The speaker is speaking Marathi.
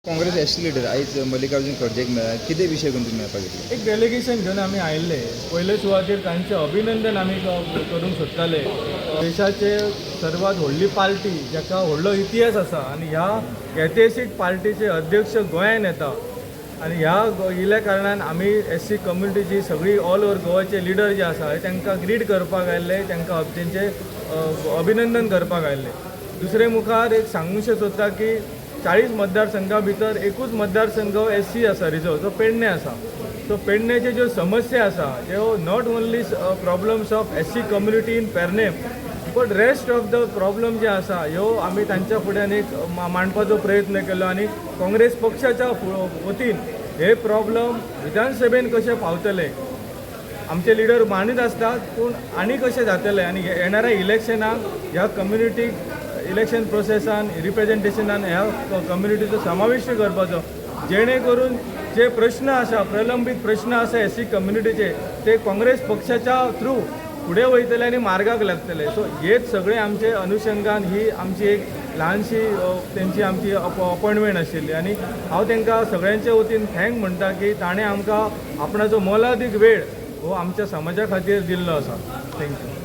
काँग्रेस एस टी लिडर आयज मल्लिकार्जुन खडजेक मेळ्ळा कितें विशय करून तुमी मेळपाक एक डेलिगेशन घेऊन आम्ही आयिल्ले पयले सुवातेर तांचे अभिनंदन आमी करूंक सोदताले। देशाचे सर्वात व्हडली पार्टी जाका व्हडलो इतिहास आसा आनी ह्या ऐतिहासीक पार्टीचे अध्यक्ष गोंयान येता आनी ह्या इल्या कारणान आमी एस सी कम्युनिटीची सगळी ऑल ओवर गोवाचे लिडर जे आसा तांकां ग्रीट करपाक आयिल्ले, तांकां तेंचे अभिनंदन करपाक आयिल्ले। दुसरे मुखार एक सांगूंशें सोदता की 40 मतदारसंघा भितर एकूच मतदारसंघ एस सी आसा रिजर्व जो पेडणे आसा। सो पेडण्याचे ज्यो समस्या आसा त्यो not only problems of S C community in Pernem but rest of the problem जे आसा ह्यो आमी तांच्या फुड्यान एक मांडपाचो प्रयत्न केलो आनी काँग्रेस पक्षाच्या वतीन हे प्रॉब्लम विधानसभेन कशे पावतले आमचे लिडर मानीत आसतात पूण आनी कशें जातले आनी येणाऱ्या इलेक्शनाक ह्या कम्युनिटीक इलेक्शन प्रोसेसान रिप्रेजेंटेशनान ह्या कम्युनिटीचो समावेश करपाचो जेणे करून जे प्रश्न आसा प्रलंबीत प्रश्न आसा एस सी कम्युनिटीचे ते काँग्रेस पक्षाच्या थ्रू फुडें वयतले आनी मार्गाक लागतले। सो हेच सगळे आमचे अनुशंगान ही आमची एक ल्हानशी तेंची आमची अपॉइंटमेंट आशिल्ली आनी हांव तांकां सगळ्यांच्या वतीन थँक म्हणटा की ताणें आमकां आपणाचो मोलादीक वेळ हो आमच्या समाजा खातीर दिल्लो आसा। थँक्यू।